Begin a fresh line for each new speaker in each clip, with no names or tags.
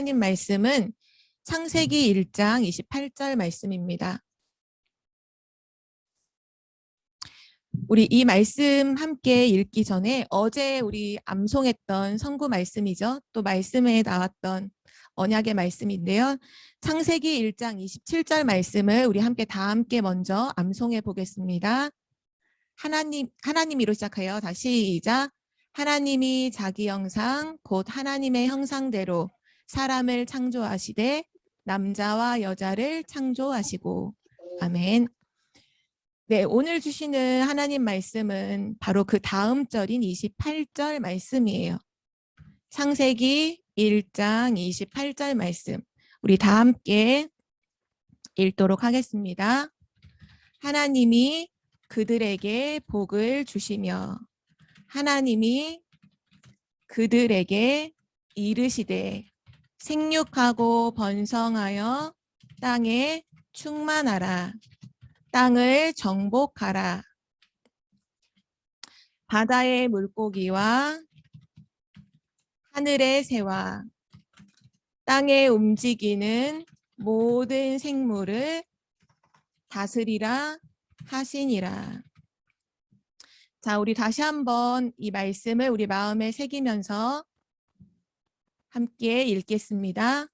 하나님 말씀은 창세기 1장 28절 말씀입니다. 우리 이 말씀 함께 읽기 전에 어제 우리 암송했던 선구 말씀이죠. 또 말씀에 나왔던 언약의 말씀인데요. 창세기 1장 27절 말씀을 우리 다 함께 먼저 암송해 보겠습니다. 하나님이로 시작해요. 다시 시작. 하나님이 자기 형상 곧 하나님의 형상대로 사람을 창조하시되 남자와 여자를 창조하시고. 아멘. 네, 오늘 주시는 하나님 말씀은 바로 그 다음 절인 28절 말씀이에요. 창세기 1장 28절 말씀. 우리 다 함께 읽도록 하겠습니다. 하나님이 그들에게 복을 주시며 하나님이 그들에게 이르시되 생육하고 번성하여 땅에 충만하라. 땅을 정복하라. 바다의 물고기와 하늘의 새와 땅에 움직이는 모든 생물을 다스리라 하시니라. 자, 우리 다시 한번 이 말씀을 우리 마음에 새기면서 함께 읽겠습니다.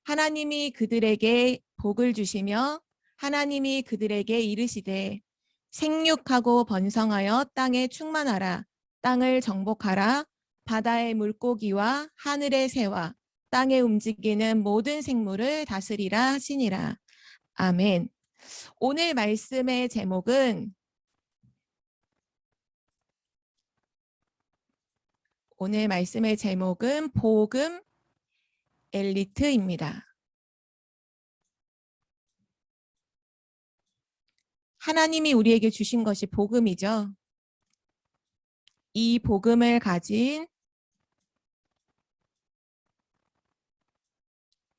하나님이 그들에게 복을 주시며 하나님이 그들에게 이르시되 생육하고 번성하여 땅에 충만하라. 땅을 정복하라. 바다의 물고기와 하늘의 새와 땅에 움직이는 모든 생물을 다스리라 하시니라. 아멘. 오늘 말씀의 제목은 복음 엘리트입니다. 하나님이 우리에게 주신 것이 복음이죠. 이 복음을 가진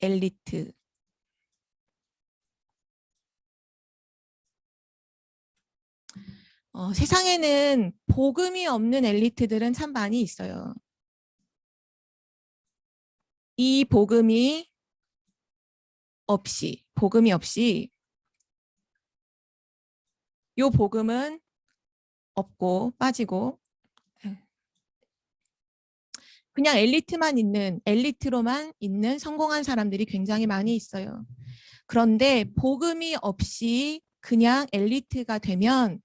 엘리트. 세상에는 복음이 없는 엘리트들은 참 많이 있어요. 이 복음이 없이 요 복음은 없고 빠지고 그냥 엘리트로만 있는 성공한 사람들이 굉장히 많이 있어요. 그런데 복음이 없이 그냥 엘리트가 되면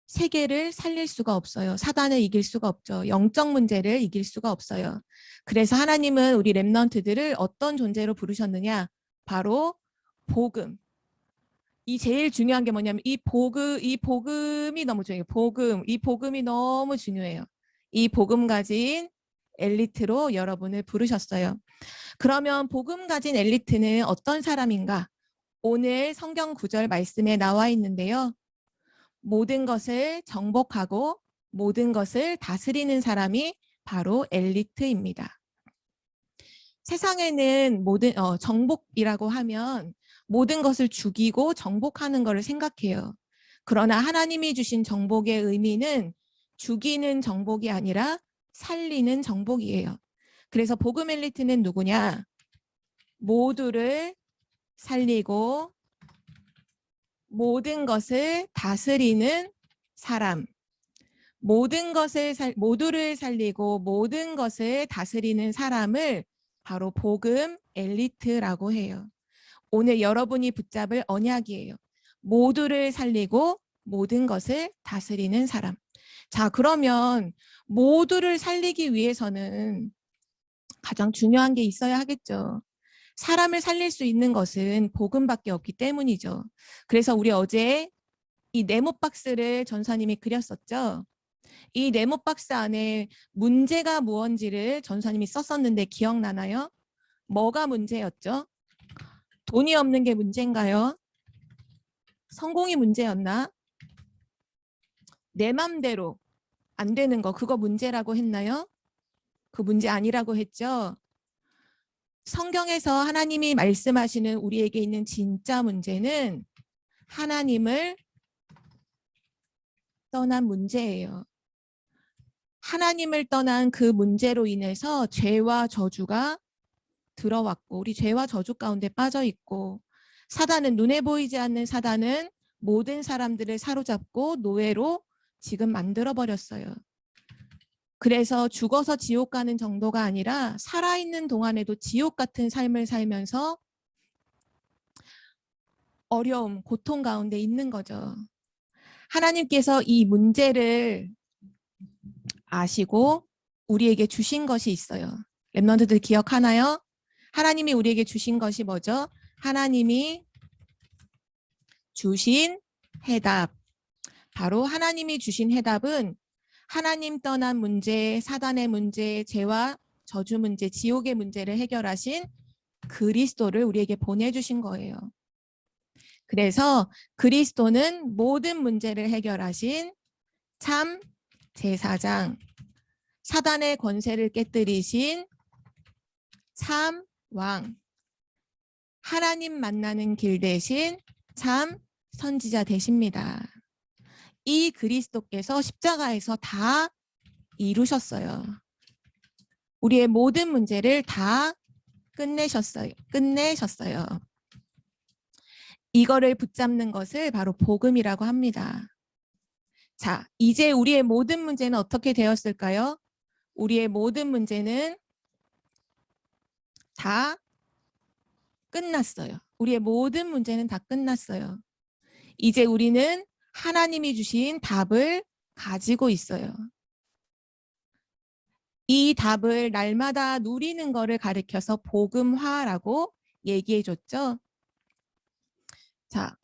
세계를 살릴 수가 없어요. 사단을 이길 수가 없죠. 영적 문제를 이길 수가 없어요. 그래서 하나님은 우리 렘넌트들을 어떤 존재로 부르셨느냐? 바로 복음. 이 제일 중요한 게 뭐냐면 이 복음이 너무 중요해요. 이 복음이 너무 중요해요. 이 복음 가진 엘리트로 여러분을 부르셨어요. 그러면 복음 가진 엘리트는 어떤 사람인가? 오늘 성경 구절 말씀에 나와 있는데요. 모든 것을 정복하고 모든 것을 다스리는 사람이 바로 엘리트입니다. 세상에는 정복이라고 하면 모든 것을 죽이고 정복하는 것을 생각해요. 그러나 하나님이 주신 정복의 의미는 죽이는 정복이 아니라 살리는 정복이에요. 그래서 복음 엘리트는 누구냐? 모두를 살리고 모든 것을 다스리는 사람. 모두를 살리고 모든 것을 다스리는 사람을 바로 복음 엘리트라고 해요. 오늘 여러분이 붙잡을 언약이에요. 모두를 살리고 모든 것을 다스리는 사람. 자, 그러면 모두를 살리기 위해서는 가장 중요한 게 있어야 하겠죠. 사람을 살릴 수 있는 것은 복음밖에 없기 때문이죠. 그래서 우리 어제 이 네모 박스를 전사님이 그렸었죠. 이 네모 박스 안에 문제가 무언지를 전사님이 썼었는데 기억나나요? 뭐가 문제였죠? 돈이 없는 게 문제인가요? 성공이 문제였나? 내 맘대로 안 되는 거 그거 문제라고 했나요? 그 문제 아니라고 했죠. 성경에서 하나님이 말씀하시는 우리에게 있는 진짜 문제는 하나님을 떠난 문제예요. 하나님을 떠난 그 문제로 인해서 죄와 저주가 들어왔고 우리 죄와 저주 가운데 빠져 있고 사단은 눈에 보이지 않는 사단은 모든 사람들을 사로잡고 노예로 지금 만들어 버렸어요. 그래서 죽어서 지옥 가는 정도가 아니라 살아있는 동안에도 지옥 같은 삶을 살면서 어려움, 고통 가운데 있는 거죠. 하나님께서 이 문제를 아시고 우리에게 주신 것이 있어요. 랩런트들 기억하나요? 하나님이 우리에게 주신 것이 뭐죠? 하나님이 주신 해답. 바로 하나님이 주신 해답은 하나님 떠난 문제, 사단의 문제, 죄와 저주 문제, 지옥의 문제를 해결하신 그리스도를 우리에게 보내주신 거예요. 그래서 그리스도는 모든 문제를 해결하신 참 제사장, 사단의 권세를 깨뜨리신 참 왕, 하나님 만나는 길 대신 참 선지자 되십니다. 이 그리스도께서 십자가에서 다 이루셨어요. 우리의 모든 문제를 다 끝내셨어요. 이거를 붙잡는 것을 바로 복음이라고 합니다. 자, 이제 우리의 모든 문제는 어떻게 되었을까요? 우리의 모든 문제는 다 끝났어요. 우리의 모든 문제는 다 끝났어요. 이제 우리는 하나님이 주신 답을 가지고 있어요. 이 답을 날마다 누리는 것을 가리켜서 복음화라고 얘기해 줬죠. 자,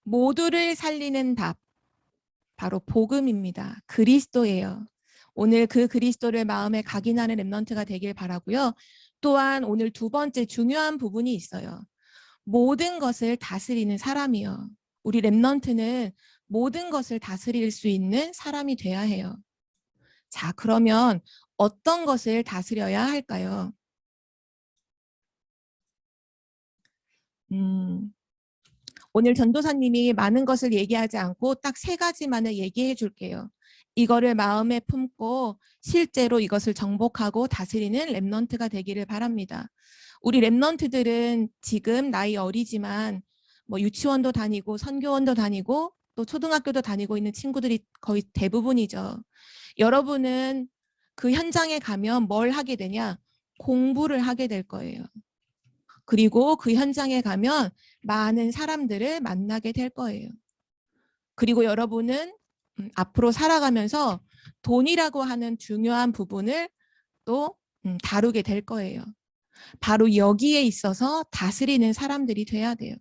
모두를 살리는 답, 바로 복음입니다. 그리스도예요. 오늘 그 그리스도를 마음에 각인하는 랩런트가 되길 바라고요. 또한 오늘 두 번째 중요한 부분이 있어요. 모든 것을 다스리는 사람이요. 우리 랩런트는 모든 것을 다스릴 수 있는 사람이 돼야 해요. 자, 그러면 어떤 것을 다스려야 할까요? 오늘 전도사님이 많은 것을 얘기하지 않고 딱 3가지만을 얘기해 줄게요. 이거를 마음에 품고 실제로 이것을 정복하고 다스리는 랩런트가 되기를 바랍니다. 우리 랩런트들은 지금 나이 어리지만 뭐 유치원도 다니고 선교원도 다니고 또 초등학교도 다니고 있는 친구들이 거의 대부분이죠. 여러분은 그 현장에 가면 뭘 하게 되냐? 공부를 하게 될 거예요. 그리고 그 현장에 가면 많은 사람들을 만나게 될 거예요. 그리고 여러분은 앞으로 살아가면서 돈이라고 하는 중요한 부분을 또 다루게 될 거예요. 바로 여기에 있어서 다스리는 사람들이 돼야 돼요.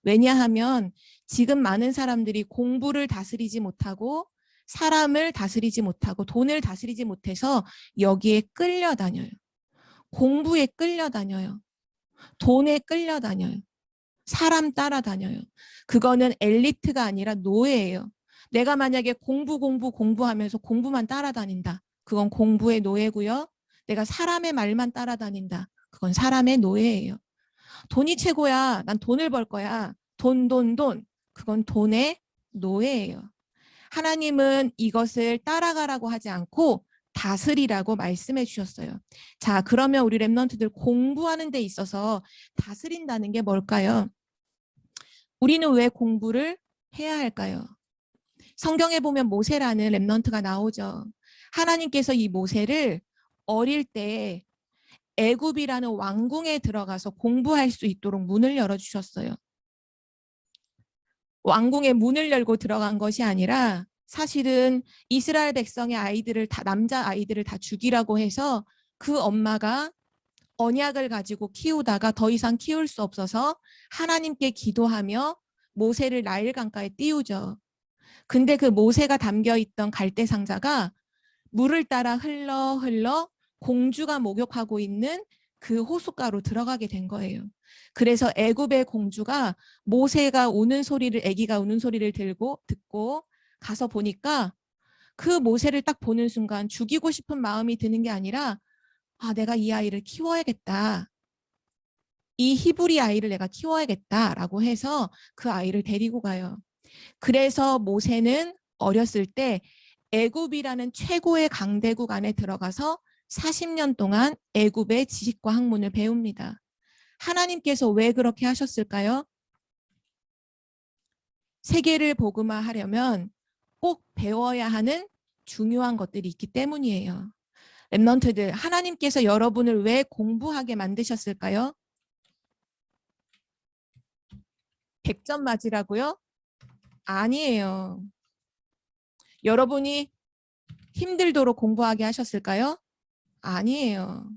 왜냐하면 지금 많은 사람들이 공부를 다스리지 못하고 사람을 다스리지 못하고 돈을 다스리지 못해서 여기에 끌려다녀요. 공부에 끌려다녀요. 돈에 끌려다녀요. 사람 따라다녀요. 그거는 엘리트가 아니라 노예예요. 내가 만약에 공부하면서 공부만 따라다닌다. 그건 공부의 노예고요. 내가 사람의 말만 따라다닌다. 그건 사람의 노예예요. 돈이 최고야. 난 돈을 벌 거야. 돈. 그건 돈의 노예예요. 하나님은 이것을 따라가라고 하지 않고 다스리라고 말씀해 주셨어요. 자, 그러면 우리 랩런트들 공부하는 데 있어서 다스린다는 게 뭘까요? 우리는 왜 공부를 해야 할까요? 성경에 보면 모세라는 랩런트가 나오죠. 하나님께서 이 모세를 어릴 때 애굽이라는 왕궁에 들어가서 공부할 수 있도록 문을 열어주셨어요. 왕궁에 문을 열고 들어간 것이 아니라 사실은 이스라엘 백성의 아이들을 다 남자 아이들을 다 죽이라고 해서 그 엄마가 언약을 가지고 키우다가 더 이상 키울 수 없어서 하나님께 기도하며 모세를 나일 강가에 띄우죠. 근데 그 모세가 담겨있던 갈대 상자가 물을 따라 흘러 공주가 목욕하고 있는 그 호숫가로 들어가게 된 거예요. 그래서 애굽의 공주가 모세가 우는 소리를 아기가 우는 소리를 듣고 가서 보니까 그 모세를 딱 보는 순간 죽이고 싶은 마음이 드는 게 아니라 아, 내가 이 아이를 키워야겠다. 이 히브리 아이를 내가 키워야겠다라고 해서 그 아이를 데리고 가요. 그래서 모세는 어렸을 때 애굽이라는 최고의 강대국 안에 들어가서 40년 동안 애굽의 지식과 학문을 배웁니다. 하나님께서 왜 그렇게 하셨을까요? 세계를 복음화하려면 꼭 배워야 하는 중요한 것들이 있기 때문이에요. 랩넌트들, 하나님께서 여러분을 왜 공부하게 만드셨을까요? 100점 맞으라고요? 아니에요. 여러분이 힘들도록 공부하게 하셨을까요? 아니에요.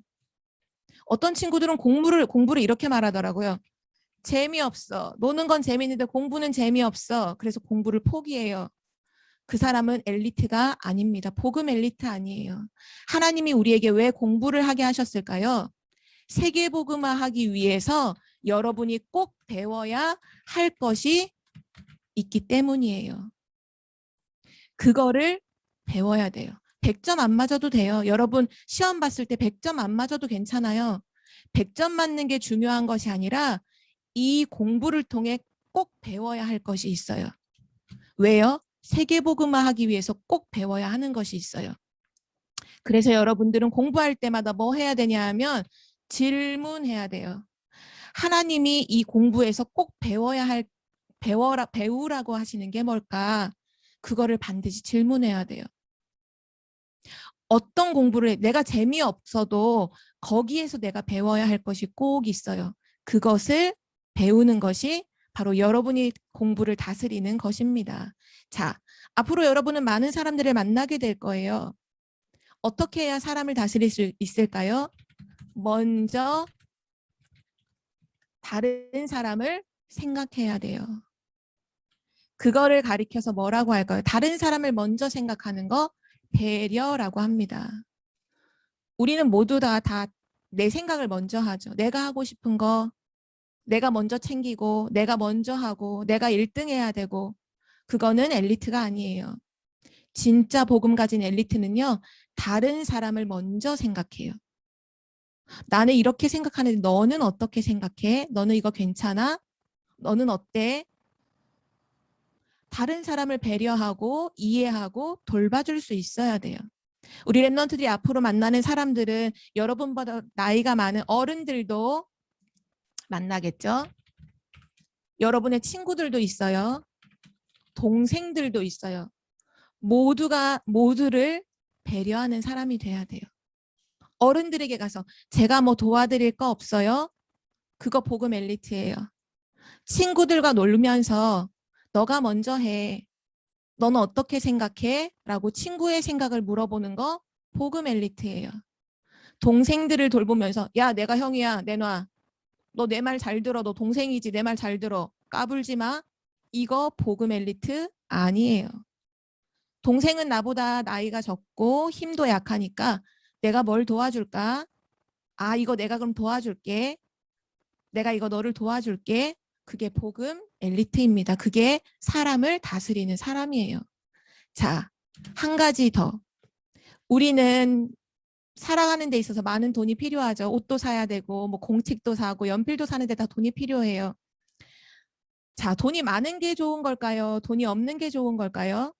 어떤 친구들은 공부를 이렇게 말하더라고요. 재미없어. 노는 건 재미있는데 공부는 재미없어. 그래서 공부를 포기해요. 그 사람은 엘리트가 아닙니다. 복음 엘리트 아니에요. 하나님이 우리에게 왜 공부를 하게 하셨을까요? 세계 복음화하기 위해서 여러분이 꼭 배워야 할 것이 있기 때문이에요. 그거를 배워야 돼요. 100점 안 맞아도 돼요. 여러분 시험 봤을 때 100점 안 맞아도 괜찮아요. 100점 맞는 게 중요한 것이 아니라 이 공부를 통해 꼭 배워야 할 것이 있어요. 왜요? 세계복음화하기 위해서 꼭 배워야 하는 것이 있어요. 그래서 여러분들은 공부할 때마다 뭐 해야 되냐 하면 질문해야 돼요. 하나님이 이 공부에서 꼭 배우라고 하시는 게 뭘까? 그거를 반드시 질문해야 돼요. 어떤 공부를 내가 재미없어도 거기에서 내가 배워야 할 것이 꼭 있어요. 그것을 배우는 것이 바로 여러분이 공부를 다스리는 것입니다. 자, 앞으로 여러분은 많은 사람들을 만나게 될 거예요. 어떻게 해야 사람을 다스릴 수 있을까요? 먼저 다른 사람을 생각해야 돼요. 그거를 가리켜서 뭐라고 할까요? 다른 사람을 먼저 생각하는 거 배려라고 합니다. 우리는 모두 다 내 생각을 먼저 하죠. 내가 하고 싶은 거 내가 먼저 챙기고 내가 먼저 하고 내가 1등 해야 되고 그거는 엘리트가 아니에요. 진짜 복음 가진 엘리트는요. 다른 사람을 먼저 생각해요. 나는 이렇게 생각하는데 너는 어떻게 생각해? 너는 이거 괜찮아? 너는 어때? 다른 사람을 배려하고 이해하고 돌봐줄 수 있어야 돼요. 우리 랩런트들이 앞으로 만나는 사람들은 여러분보다 나이가 많은 어른들도 만나겠죠. 여러분의 친구들도 있어요. 동생들도 있어요. 모두를 배려하는 사람이 돼야 돼요. 어른들에게 가서 제가 뭐 도와드릴 거 없어요? 그거 복음 엘리트예요. 친구들과 놀면서 너가 먼저 해. 너는 어떻게 생각해? 라고 친구의 생각을 물어보는 거 복음 엘리트예요. 동생들을 돌보면서 야 내가 형이야 내놔. 너 내 말 잘 들어. 너 동생이지 내 말 잘 들어. 까불지 마. 이거 복음 엘리트 아니에요. 동생은 나보다 나이가 적고 힘도 약하니까 내가 뭘 도와줄까? 아 이거 내가 그럼 도와줄게. 내가 이거 너를 도와줄게. 그게 복음 엘리트입니다. 그게 사람을 다스리는 사람이에요. 자, 한 가지 더. 우리는 살아가는 데 있어서 많은 돈이 필요하죠. 옷도 사야 되고 뭐 공책도 사고 연필도 사는 데 다 돈이 필요해요. 자, 돈이 많은 게 좋은 걸까요? 돈이 없는 게 좋은 걸까요?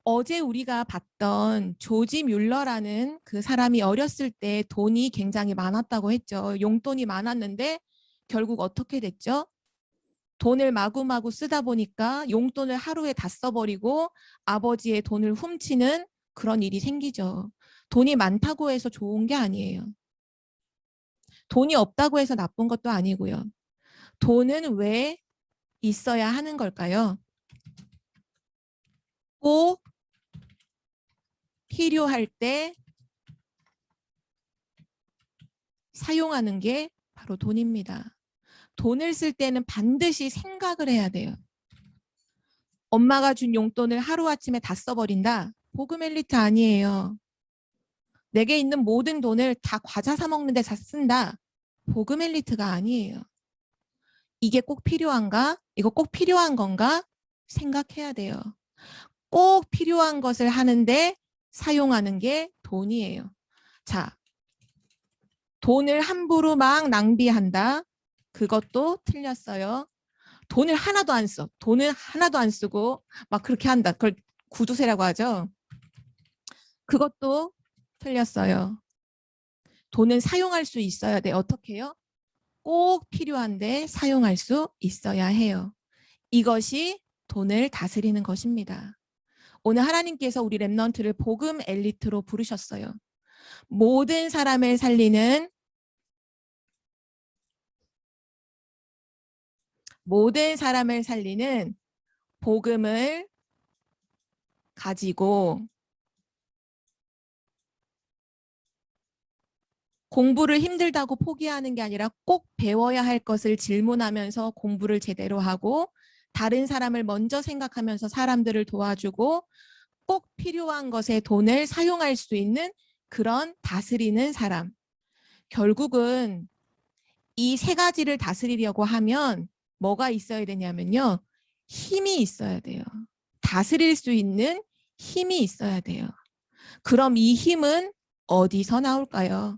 어제 우리가 봤던 조지 뮬러라는 그 사람이 어렸을 때 돈이 굉장히 많았다고 했죠. 용돈이 많았는데 결국 어떻게 됐죠? 돈을 마구마구 쓰다 보니까 용돈을 하루에 다 써버리고 아버지의 돈을 훔치는 그런 일이 생기죠. 돈이 많다고 해서 좋은 게 아니에요. 돈이 없다고 해서 나쁜 것도 아니고요. 돈은 왜 있어야 하는 걸까요? 꼭 필요할 때 사용하는 게 바로 돈입니다. 돈을 쓸 때는 반드시 생각을 해야 돼요. 엄마가 준 용돈을 하루아침에 다 써버린다. 복음 엘리트 아니에요. 내게 있는 모든 돈을 다 과자 사 먹는 데 다 쓴다. 복음 엘리트가 아니에요. 이게 꼭 필요한가? 이거 꼭 필요한 건가? 생각해야 돼요. 꼭 필요한 것을 하는데 사용하는 게 돈이에요. 자, 돈을 함부로 막 낭비한다. 그것도 틀렸어요. 돈을 하나도 안 써. 돈을 하나도 안 쓰고 막 그렇게 한다. 그걸 구두쇠라고 하죠. 그것도 틀렸어요. 돈은 사용할 수 있어야 돼. 어떻게 해요? 꼭 필요한데 사용할 수 있어야 해요. 이것이 돈을 다스리는 것입니다. 오늘 하나님께서 우리 렘넌트를 복음 엘리트로 부르셨어요. 모든 사람을 살리는 복음을 가지고 공부를 힘들다고 포기하는 게 아니라 꼭 배워야 할 것을 질문하면서 공부를 제대로 하고 다른 사람을 먼저 생각하면서 사람들을 도와주고 꼭 필요한 것에 돈을 사용할 수 있는 그런 다스리는 사람. 결국은 이 세 가지를 다스리려고 하면 뭐가 있어야 되냐면요. 힘이 있어야 돼요. 다스릴 수 있는 힘이 있어야 돼요. 그럼 이 힘은 어디서 나올까요?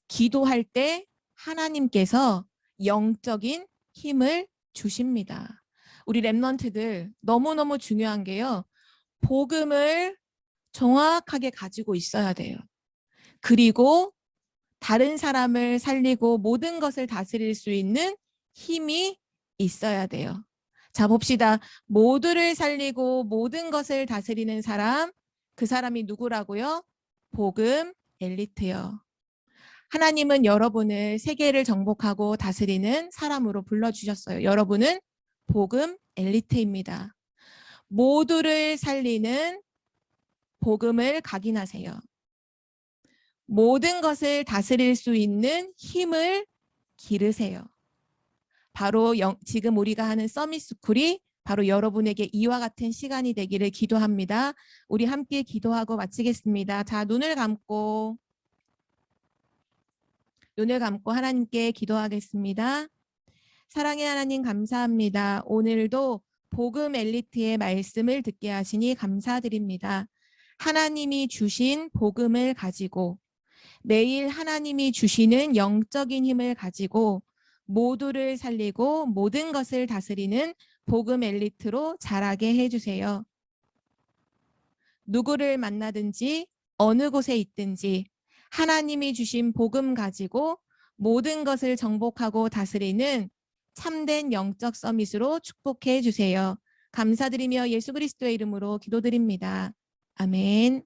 기도할 때 하나님께서 영적인 힘을 주십니다. 우리 렘넌트들 너무너무 중요한 게요. 복음을 정확하게 가지고 있어야 돼요. 그리고 다른 사람을 살리고 모든 것을 다스릴 수 있는 힘이 있어야 돼요. 자, 봅시다. 모두를 살리고 모든 것을 다스리는 사람, 그 사람이 누구라고요? 복음 엘리트요. 하나님은 여러분을 세계를 정복하고 다스리는 사람으로 불러주셨어요. 여러분은 복음 엘리트입니다. 모두를 살리는 복음을 각인하세요. 모든 것을 다스릴 수 있는 힘을 기르세요. 바로 지금 우리가 하는 서밋스쿨이 바로 여러분에게 이와 같은 시간이 되기를 기도합니다. 우리 함께 기도하고 마치겠습니다. 자, 눈을 감고 하나님께 기도하겠습니다. 사랑의 하나님 감사합니다. 오늘도 복음 엘리트의 말씀을 듣게 하시니 감사드립니다. 하나님이 주신 복음을 가지고 매일 하나님이 주시는 영적인 힘을 가지고 모두를 살리고 모든 것을 다스리는 복음 엘리트로 자라게 해주세요. 누구를 만나든지 어느 곳에 있든지 하나님이 주신 복음 가지고 모든 것을 정복하고 다스리는 참된 영적 서밋으로 축복해 주세요. 감사드리며 예수 그리스도의 이름으로 기도드립니다. 아멘.